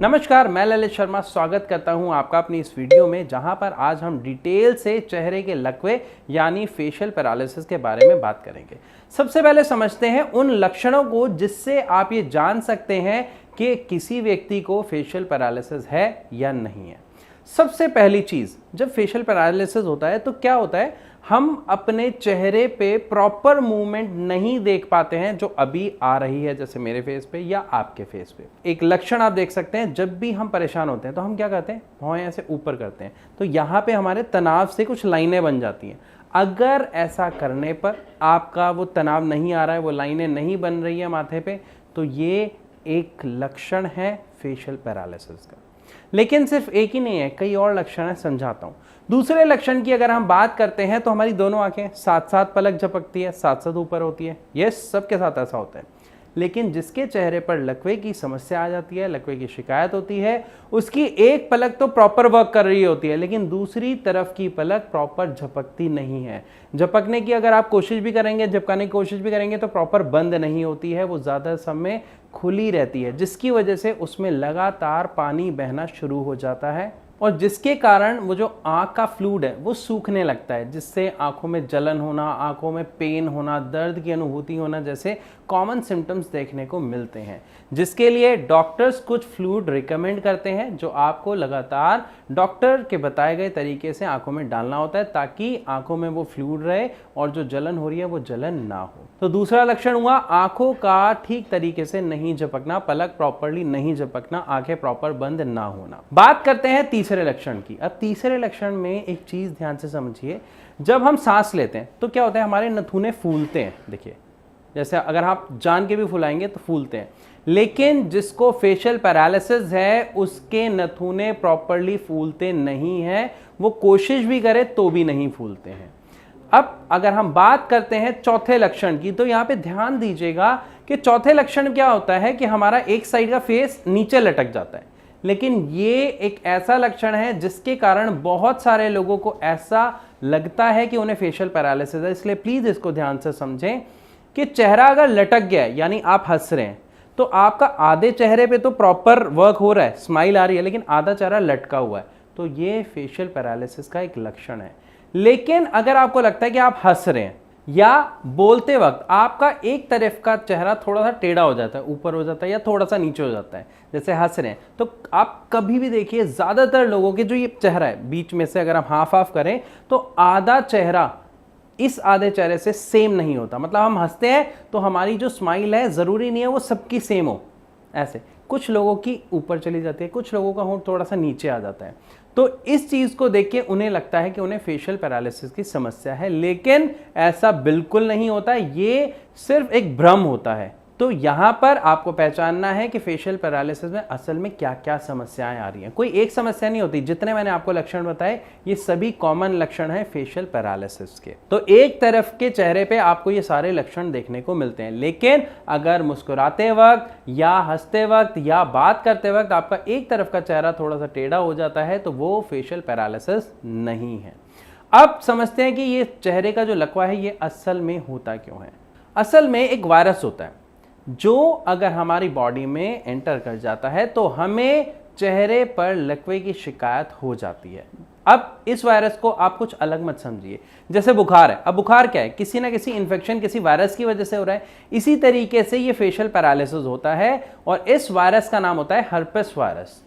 नमस्कार, मैं ललित शर्मा स्वागत करता हूं आपका अपनी इस वीडियो में, जहां पर आज हम डिटेल से चेहरे के लकवे यानी फेशियल पैरालिसिस के बारे में बात करेंगे। सबसे पहले समझते हैं उन लक्षणों को जिससे आप ये जान सकते हैं कि किसी व्यक्ति को फेशियल पैरालिसिस है या नहीं है। सबसे पहली चीज, जब फेशियल पैरालिसिस होता है तो क्या होता है, हम अपने चेहरे पे प्रॉपर मूवमेंट नहीं देख पाते हैं जो अभी आ रही है, जैसे मेरे फेस पे या आपके फेस पे। एक लक्षण आप देख सकते हैं, जब भी हम परेशान होते हैं तो हम क्या करते हैं, भौं ऐसे ऊपर करते हैं, तो यहाँ पे हमारे तनाव से कुछ लाइनें बन जाती हैं। अगर ऐसा करने पर आपका वो तनाव नहीं आ रहा है, वो लाइनें नहीं बन रही है माथे पे, तो ये एक लक्षण है फेशियल पैरालिसिस का। लेकिन सिर्फ एक ही नहीं है, कई और लक्षण है, समझाता हूं। दूसरे लक्षण की अगर हम बात करते हैं तो हमारी दोनों आंखें साथ साथ पलक झपकती है, साथ साथ ऊपर होती है। ये सबके साथ ऐसा होता है। लेकिन जिसके चेहरे पर लकवे की समस्या आ जाती है, लकवे की शिकायत होती है, उसकी एक पलक तो प्रॉपर वर्क कर रही होती है, लेकिन दूसरी तरफ की पलक प्रॉपर झपकती नहीं है। झपकने की अगर आप कोशिश भी करेंगे, झपकाने की कोशिश भी करेंगे, तो प्रॉपर बंद नहीं होती है, वो ज़्यादा समय खुली रहती है, जिसकी वजह से उसमें लगातार पानी बहना शुरू हो जाता है और जिसके कारण वो जो आँख का फ्लूइड है वो सूखने लगता है, जिससे आंखों में जलन होना, आंखों में पेन होना, दर्द की अनुभूति होना जैसे कॉमन सिम्टम्स देखने को मिलते हैं। जिसके लिए डॉक्टर्स कुछ फ्लूइड रिकमेंड करते हैं जो आपको लगातार डॉक्टर के बताए गए तरीके से आंखों में डालना होता है, ताकि आंखों में वो फ्लूइड रहे और जो जलन हो रही है वो जलन ना हो। तो दूसरा लक्षण हुआ आंखों का ठीक तरीके से नहीं झपकना, पलक प्रॉपरली नहीं झपकना, आंखें प्रॉपर बंद ना होना। बात करते हैं तीसरे लक्षण की। अब तीसरे लक्षण में एक चीज ध्यान से समझिए, जब हम सांस लेते हैं तो क्या होता है, हमारे नथुने फूलते हैं। देखिए, जैसे अगर आप जान के भी फुलाएंगे तो फूलते हैं, लेकिन जिसको फेशियल पैरालिसिस है उसके नथुने प्रॉपरली फूलते नहीं हैं, वो कोशिश भी करे तो भी नहीं फूलते हैं। अब अगर हम बात करते हैं चौथे लक्षण की, तो यहां पे ध्यान दीजिएगा कि चौथे लक्षण क्या होता है कि हमारा एक साइड का फेस नीचे लटक जाता है। लेकिन ये एक ऐसा लक्षण है जिसके कारण बहुत सारे लोगों को ऐसा लगता है कि उन्हें फेशियल पैरालिसिस है। इसलिए प्लीज इसको ध्यान से समझें कि चेहरा अगर लटक गया है, यानी आप हंस रहे हैं, तो आपका आधे चेहरे पे तो प्रॉपर वर्क हो रहा है, स्माइल आ रही है, लेकिन आधा चेहरा लटका हुआ है, तो ये फेशियल पैरालिसिस का एक लक्षण है। लेकिन अगर आपको लगता है कि आप हंस रहे हैं या बोलते वक्त आपका एक तरफ का चेहरा थोड़ा सा टेढ़ा हो जाता है, ऊपर हो जाता है या थोड़ा सा नीचे हो जाता है, जैसे हंस रहे हैं, तो आप कभी भी देखिए ज्यादातर लोगों के जो ये चेहरा है बीच में से अगर हम हाफ हाफ करें तो आधा चेहरा इस आधे चेहरे से सेम नहीं होता। मतलब हम हंसते हैं तो हमारी जो स्माइल है जरूरी नहीं है वो सबकी सेम हो, ऐसे कुछ लोगों की ऊपर चली जाती है, कुछ लोगों का होंठ थोड़ा सा नीचे आ जाता है। तो इस चीज को देख के उन्हें लगता है कि उन्हें फेशियल पैरालिसिस की समस्या है, लेकिन ऐसा बिल्कुल नहीं होता, ये सिर्फ एक भ्रम होता है। तो यहां पर आपको पहचानना है कि फेशियल पैरालिसिस में असल में क्या क्या समस्याएं आ रही हैं। कोई एक समस्या नहीं होती, जितने मैंने आपको लक्षण बताए ये सभी कॉमन लक्षण हैं फेशियल पैरालिसिस के। तो एक तरफ के चेहरे पे आपको ये सारे लक्षण देखने को मिलते हैं, लेकिन अगर मुस्कुराते वक्त या हंसते वक्त या बात करते वक्त आपका एक तरफ का चेहरा थोड़ा सा टेढ़ा हो जाता है तो वो फेशियल पैरालिसिस नहीं है। अब समझते हैं कि ये चेहरे का जो लकवा है ये असल में होता क्यों है। असल में एक वायरस होता है जो अगर हमारी बॉडी में एंटर कर जाता है तो हमें चेहरे पर लकवे की शिकायत हो जाती है। अब इस वायरस को आप कुछ अलग मत समझिए, जैसे बुखार है। अब बुखार क्या है, किसी ना किसी इन्फेक्शन किसी वायरस की वजह से हो रहा है। इसी तरीके से ये फेशियल पैरालिसिस होता है और इस वायरस का नाम होता है हर्पेस वायरस।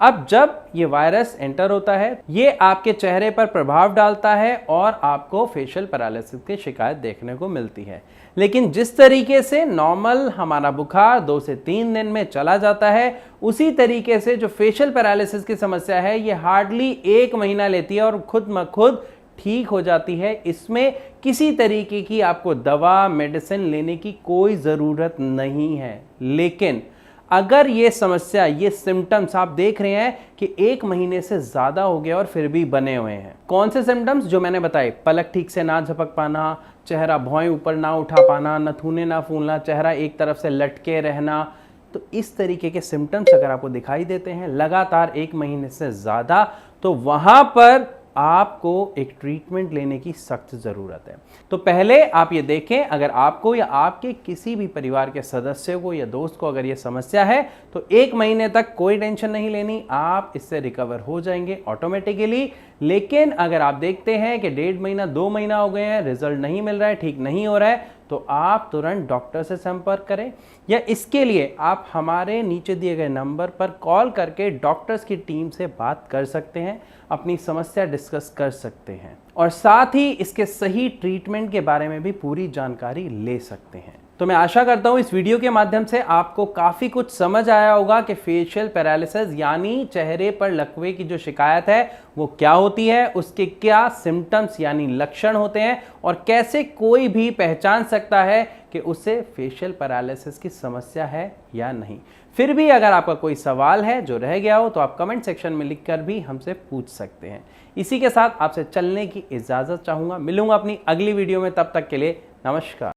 अब जब ये वायरस एंटर होता है ये आपके चेहरे पर प्रभाव डालता है और आपको फेशियल पैरालिसिस की शिकायत देखने को मिलती है। लेकिन जिस तरीके से नॉर्मल हमारा बुखार 2 से 3 दिन में चला जाता है, उसी तरीके से जो फेशियल पैरालिसिस की समस्या है ये हार्डली 1 महीना लेती है और खुद ब खुद ठीक हो जाती है। इसमें किसी तरीके की आपको दवा मेडिसिन लेने की कोई ज़रूरत नहीं है। लेकिन अगर ये समस्या, ये सिम्टम्स आप देख रहे हैं कि 1 महीने से ज़्यादा हो गया और फिर भी बने हुए हैं, कौन से सिम्टम्स जो मैंने बताए, पलक ठीक से ना झपक पाना, चेहरा भौं ऊपर ना उठा पाना, नथुने ना फूलना, चेहरा एक तरफ से लटके रहना, तो इस तरीके के सिम्टम्स अगर आपको दिखाई देते हैं लगातार 1 महीने से ज़्यादा, तो वहाँ पर आपको एक ट्रीटमेंट लेने की सख्त ज़रूरत है। तो पहले आप ये देखें, अगर आपको या आपके किसी भी परिवार के सदस्य को या दोस्त को अगर ये समस्या है तो 1 महीने तक कोई टेंशन नहीं लेनी, आप इससे रिकवर हो जाएंगे ऑटोमेटिकली। लेकिन अगर आप देखते हैं कि 1.5 महीना 2 महीना हो गए हैं, रिजल्ट नहीं मिल रहा है, ठीक नहीं हो रहा है, तो आप तुरंत डॉक्टर से संपर्क करें, या इसके लिए आप हमारे नीचे दिए गए नंबर पर कॉल करके डॉक्टर्स की टीम से बात कर सकते हैं, अपनी समस्या डिस्कस कर सकते हैं और साथ ही इसके सही ट्रीटमेंट के बारे में भी पूरी जानकारी ले सकते हैं। तो मैं आशा करता हूं इस वीडियो के माध्यम से आपको काफ़ी कुछ समझ आया होगा कि फेशियल पैरालिसिस यानी चेहरे पर लकवे की जो शिकायत है वो क्या होती है, उसके क्या सिम्टम्स यानी लक्षण होते हैं और कैसे कोई भी पहचान सकता है कि उसे फेशियल पैरालिसिस की समस्या है या नहीं। फिर भी अगर आपका कोई सवाल है जो रह गया हो तो आप कमेंट सेक्शन में लिखकर भी हमसे पूछ सकते हैं। इसी के साथ आपसे चलने की इजाज़त चाहूँगा। मिलूंगा अपनी अगली वीडियो में, तब तक के लिए नमस्कार।